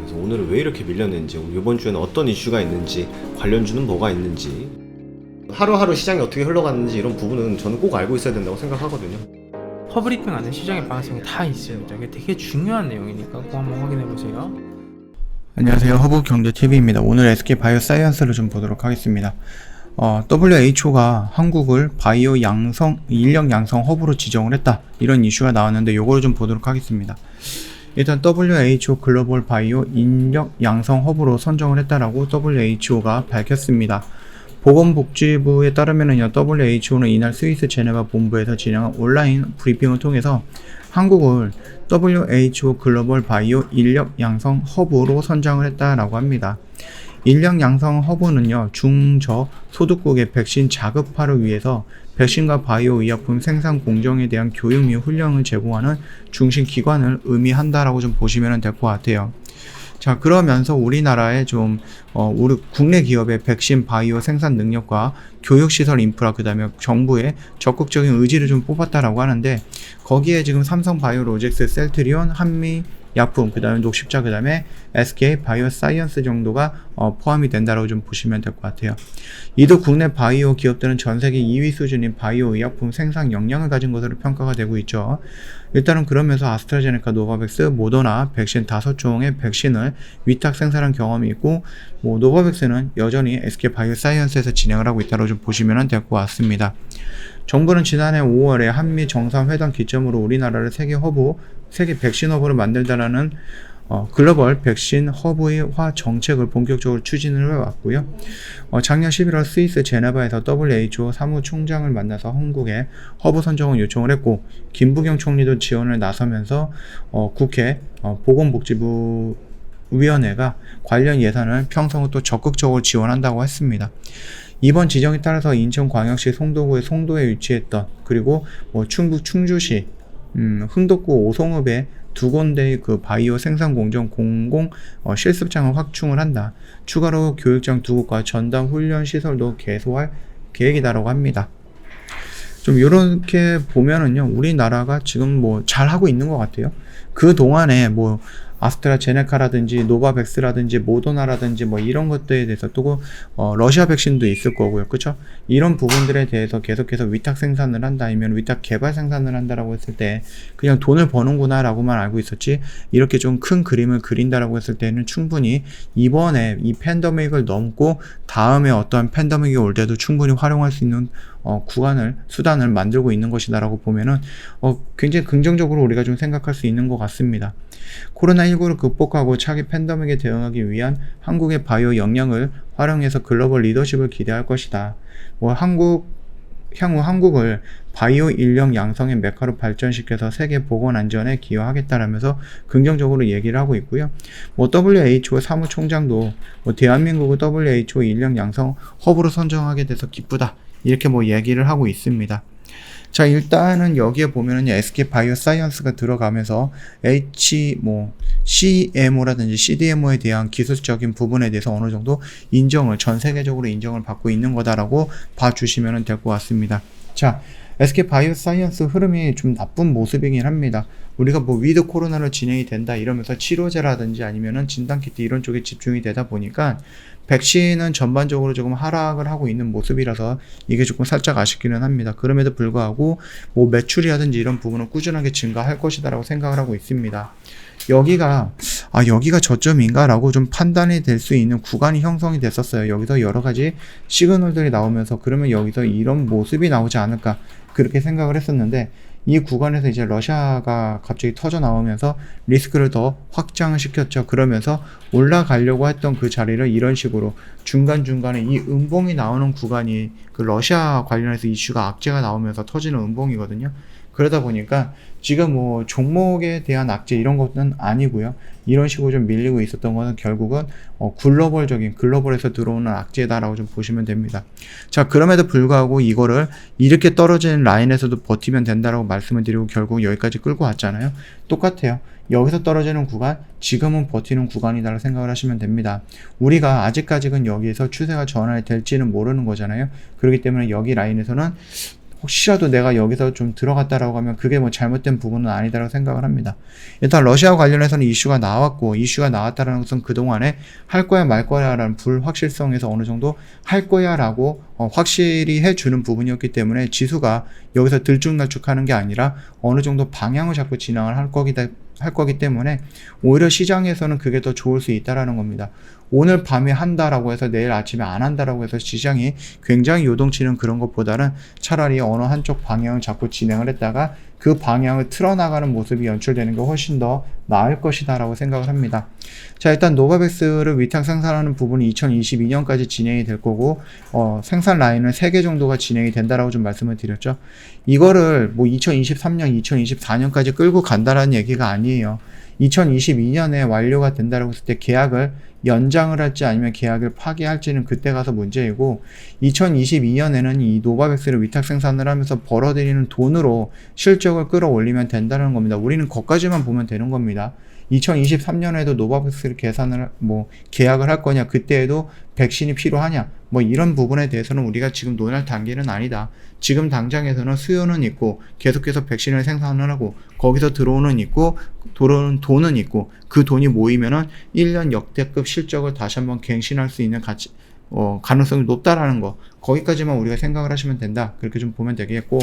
그래서 오늘은 왜 이렇게 밀렸는지, 이번 주에는 어떤 이슈가 있는지, 관련주는 뭐가 있는지, 하루하루 시장이 어떻게 흘러갔는지 이런 부분은 저는 꼭 알고 있어야 된다고 생각하거든요. 퍼브리핑 안에 시장의 방향성이 다 있습니다. 이게 되게 중요한 내용이니까 꼭 한번 확인해 보세요. 안녕하세요. 허브경제TV입니다. 오늘 SK바이오사이언스를 좀 보도록 하겠습니다. WHO가 한국을 바이오 양성, 인력 양성 허브로 지정을 했다. 이런 이슈가 나왔는데 요거를 좀 보도록 하겠습니다. 일단 WHO 글로벌 바이오 인력 양성 허브로 선정을 했다라고 WHO가 밝혔습니다. 보건복지부에 따르면은요, WHO는 이날 스위스 제네바 본부에서 진행한 온라인 브리핑을 통해서 한국을 WHO 글로벌 바이오 인력 양성 허브로 선정을 했다라고 합니다. 인력 양성 허브는요, 중저 소득국의 백신 자급화를 위해서 백신과 바이오 의약품 생산 공정에 대한 교육 및 훈련을 제공하는 중심 기관을 의미한다라고 좀 보시면 될 것 같아요. 자, 그러면서 우리나라의 우리 국내 기업의 백신 바이오 생산 능력과 교육시설 인프라, 그 다음에 정부의 적극적인 의지를 좀 뽑았다라고 하는데, 거기에 지금 삼성 바이오로직스, 셀트리온, 한미 약품, 그 다음에 녹십자, 그 다음에 SK 바이오사이언스 정도가 포함이 된다라고 좀 보시면 될 것 같아요. 이도 국내 바이오 기업들은 전 세계 2위 수준인 바이오 의약품 생산 역량을 가진 것으로 평가가 되고 있죠. 일단은 그러면서 아스트라제네카, 노바백스, 모더나 백신 5종의 백신을 위탁 생산한 경험이 있고, 노바백스는 여전히 SK 바이오사이언스에서 진행을 하고 있다고 좀 보시면 될 것 같습니다. 정부는 지난해 5월에 한미 정상회담 기점으로 우리나라를 세계 백신 허브를 만들다라는 글로벌 백신 허브화 정책을 본격적으로 추진을 해왔고요. 작년 11월 스위스 제네바에서 WHO 사무총장을 만나서 한국에 허브 선정을 요청을 했고, 김부겸 총리도 지원을 나서면서 국회 보건복지부 위원회가 관련 예산을 평소 또 적극적으로 지원한다고 했습니다. 이번 지정에 따라서 인천광역시 송도구의 송도에 위치했던, 그리고 충북 충주시 흥덕구 오송읍의 두 군데의 그 바이오 생산 공정 공공 실습장을 확충을 한다. 추가로 교육장 2곳과 전담 훈련 시설도 개소할 계획이다라고 합니다. 좀 이렇게 보면은요, 우리나라가 지금 잘 하고 있는 것 같아요. 그 동안에 아스트라제네카라든지 노바백스라든지 모더나라든지 이런 것들에 대해서 또 러시아 백신도 있을 거고요, 그렇죠? 이런 부분들에 대해서 계속해서 위탁 생산을 한다, 아니면 위탁 개발 생산을 한다라고 했을 때 그냥 돈을 버는구나라고만 알고 있었지, 이렇게 좀 큰 그림을 그린다라고 했을 때는 충분히 이번에 이 팬데믹을 넘고 다음에 어떠한 팬데믹이 올 때도 충분히 활용할 수 있는 수단을 만들고 있는 것이다라고 보면은 굉장히 긍정적으로 우리가 좀 생각할 수 있는 것 같습니다. 코로나19를 극복하고 차기 팬데믹에 대응하기 위한 한국의 바이오 역량을 활용해서 글로벌 리더십을 기대할 것이다. 향후 한국을 바이오 인력 양성의 메카로 발전시켜서 세계 보건 안전에 기여하겠다라면서 긍정적으로 얘기를 하고 있고요. WHO 사무총장도 대한민국을 WHO 인력 양성 허브로 선정하게 돼서 기쁘다, 이렇게 얘기를 하고 있습니다. 자, 일단은 여기에 보면은 SK 바이오사이언스가 들어가면서 CMO라든지 CDMO에 대한 기술적인 부분에 대해서 어느 정도 전 세계적으로 인정을 받고 있는 거다라고 봐주시면 될 것 같습니다. 자, SK 바이오사이언스 흐름이 좀 나쁜 모습이긴 합니다. 우리가 위드 코로나로 진행이 된다 이러면서 치료제라든지 아니면은 진단키트 이런 쪽에 집중이 되다 보니까 백신은 전반적으로 조금 하락을 하고 있는 모습이라서 이게 조금 살짝 아쉽기는 합니다. 그럼에도 불구하고 매출이라든지 이런 부분은 꾸준하게 증가할 것이다라고 생각을 하고 있습니다. 여기가 저점인가 라고 좀 판단이 될 수 있는 구간이 형성이 됐었어요. 여기서 여러 가지 시그널들이 나오면서 그러면 여기서 이런 모습이 나오지 않을까, 그렇게 생각을 했었는데, 이 구간에서 이제 러시아가 갑자기 터져 나오면서 리스크를 더 확장을 시켰죠. 그러면서 올라가려고 했던 그 자리를 이런 식으로 중간중간에 이 음봉이 나오는 구간이 그 러시아 관련해서 이슈가 악재가 나오면서 터지는 음봉이거든요. 그러다 보니까 지금 종목에 대한 악재 이런 것은 아니고요. 이런 식으로 좀 밀리고 있었던 것은 결국은 글로벌에서 들어오는 악재다라고 좀 보시면 됩니다. 자, 그럼에도 불구하고 이거를 이렇게 떨어지는 라인에서도 버티면 된다라고 말씀을 드리고 결국 여기까지 끌고 왔잖아요. 똑같아요. 여기서 떨어지는 구간, 지금은 버티는 구간이다라고 생각을 하시면 됩니다. 우리가 아직까지는 여기에서 추세가 전환이 될지는 모르는 거잖아요. 그렇기 때문에 여기 라인에서는 혹시라도 내가 여기서 좀 들어갔다라고 하면 그게 뭐 잘못된 부분은 아니다라고 생각을 합니다. 일단 러시아와 관련해서는 이슈가 나왔고, 이슈가 나왔다는 것은 그동안에 할 거야 말 거야라는 불확실성에서 어느 정도 할 거야라고 확실히 해주는 부분이었기 때문에 지수가 여기서 들쭉날쭉하는 게 아니라 어느 정도 방향을 잡고 진행을 할 거기 때문에 오히려 시장에서는 그게 더 좋을 수 있다라는 겁니다. 오늘 밤에 한다라고 해서 내일 아침에 안 한다라고 해서 시장이 굉장히 요동치는 그런 것보다는 차라리 어느 한쪽 방향을 잡고 진행을 했다가 그 방향을 틀어나가는 모습이 연출되는 게 훨씬 더 나을 것이다 라고 생각을 합니다. 자, 일단 노바백스를 위탁 생산하는 부분이 2022년까지 진행이 될 거고, 생산 라인은 3개 정도가 진행이 된다라고 좀 말씀을 드렸죠. 이거를 뭐 2023년, 2024년까지 끌고 간다라는 얘기가 아니에요. 2022년에 완료가 된다라고 했을 때 계약을 연장을 할지 아니면 계약을 파기할지는 그때 가서 문제이고, 2022년에는 이 노바백스를 위탁 생산을 하면서 벌어들이는 돈으로 실적을 끌어올리면 된다는 겁니다. 우리는 거기까지만 보면 되는 겁니다. 2023년에도 노바백스를 계약을 할 거냐, 그때에도 백신이 필요하냐, 뭐 이런 부분에 대해서는 우리가 지금 논할 단계는 아니다. 지금 당장에서는 수요는 있고 계속해서 백신을 생산을 하고 거기서 들어오는 돈은 있고 그 돈이 모이면은 1년 역대급 실적을 다시 한번 갱신할 수 있는 가능성이 높다라는 거, 거기까지만 우리가 생각을 하시면 된다, 그렇게 좀 보면 되겠고,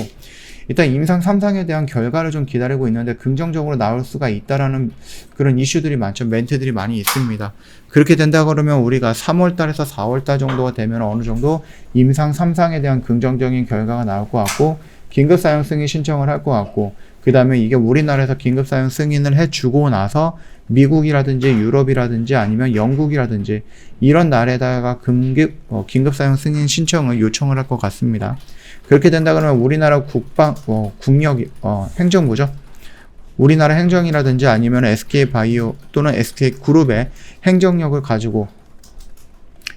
일단 임상 3상에 대한 결과를 좀 기다리고 있는데 긍정적으로 나올 수가 있다라는 그런 이슈들이 많죠. 멘트들이 많이 있습니다. 그렇게 된다 그러면 우리가 3월달에서 4월달 정도가 되면 어느 정도 임상 3상에 대한 긍정적인 결과가 나올 것 같고, 긴급사용 승인 신청을 할 것 같고, 그 다음에 이게 우리나라에서 긴급사용 승인을 해주고 나서 미국이라든지 유럽이라든지 아니면 영국이라든지 이런 나라에다가 긴급사용 승인 신청을 요청을 할 것 같습니다. 그렇게 된다 그러면 우리나라 행정부죠. 우리나라 행정이라든지 아니면 SK바이오 또는 SK그룹의 행정력을 가지고,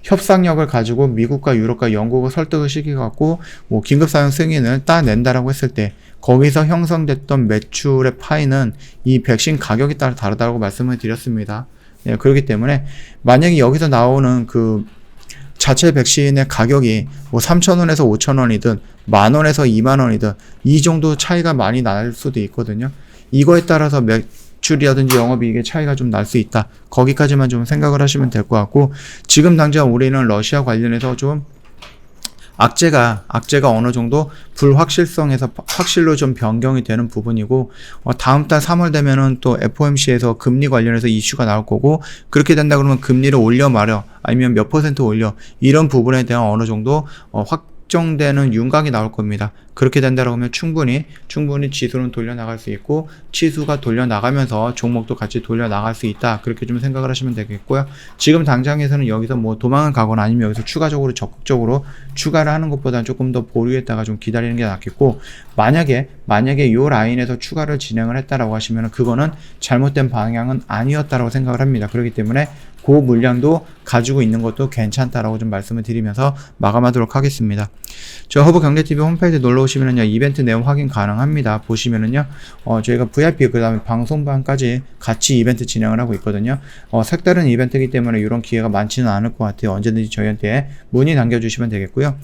협상력을 가지고 미국과 유럽과 영국을 설득을 시켜갖고 긴급사용 승인을 따낸다라고 했을 때 거기서 형성됐던 매출의 파이는 이 백신 가격에 따라 다르다고 말씀을 드렸습니다. 예, 그렇기 때문에 만약에 여기서 나오는 그 자체 백신의 가격이 3,000원에서 5,000원이든 10,000원에서 20,000원이든 이 정도 차이가 많이 날 수도 있거든요. 이거에 따라서 매출이라든지 영업이익의 차이가 좀 날 수 있다. 거기까지만 좀 생각을 하시면 될 것 같고, 지금 당장 우리는 러시아 관련해서 좀 악재가 어느 정도 불확실성에서 확실로 좀 변경이 되는 부분이고, 다음 달 3월 되면은 또 FOMC에서 금리 관련해서 이슈가 나올 거고, 그렇게 된다 그러면 금리를 올려 말여 아니면 몇 % 올려, 이런 부분에 대한 어느 정도 확정되는 윤곽이 나올 겁니다. 그렇게 된다고 하면 충분히 지수는 돌려나갈 수 있고, 지수가 돌려나가면서 종목도 같이 돌려나갈 수 있다, 그렇게 좀 생각을 하시면 되겠고요. 지금 당장에서는 여기서 도망을 가거나 아니면 여기서 추가적으로 적극적으로 추가를 하는 것보다는 조금 더 보류했다가 좀 기다리는 게 낫겠고, 만약에 요 라인에서 추가를 진행을 했다라고 하시면 그거는 잘못된 방향은 아니었다라고 생각을 합니다. 그렇기 때문에 그 물량도 가지고 있는 것도 괜찮다라고 좀 말씀을 드리면서 마감하도록 하겠습니다. 저 허브경제TV 홈페이지 놀러 오시면은요, 이벤트 내용 확인 가능합니다. 보시면은요, 저희가 VIP 그 다음에 방송반까지 같이 이벤트 진행을 하고 있거든요. 색다른 이벤트이기 때문에 이런 기회가 많지는 않을 것 같아요. 언제든지 저희한테 문의 남겨주시면 되겠고요.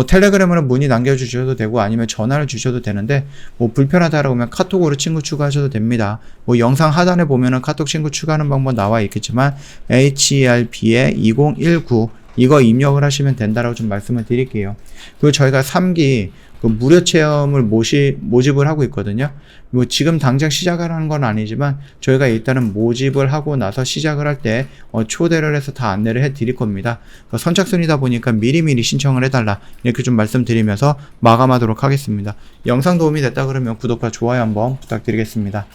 텔레그램으로 문의 남겨주셔도 되고 아니면 전화를 주셔도 되는데, 불편하다라고 하면 카톡으로 친구 추가하셔도 됩니다. 영상 하단에 보면은 카톡 친구 추가하는 방법 나와 있겠지만 HERP에 2019 이거 입력을 하시면 된다라고 좀 말씀을 드릴게요. 그리고 저희가 3기 무료 체험을 모집을 하고 있거든요. 지금 당장 시작을 하는 건 아니지만 저희가 일단은 모집을 하고 나서 시작을 할 때 초대를 해서 다 안내를 해 드릴 겁니다. 선착순이다 보니까 미리미리 신청을 해달라, 이렇게 좀 말씀드리면서 마감하도록 하겠습니다. 영상 도움이 됐다 그러면 구독과 좋아요 한번 부탁드리겠습니다.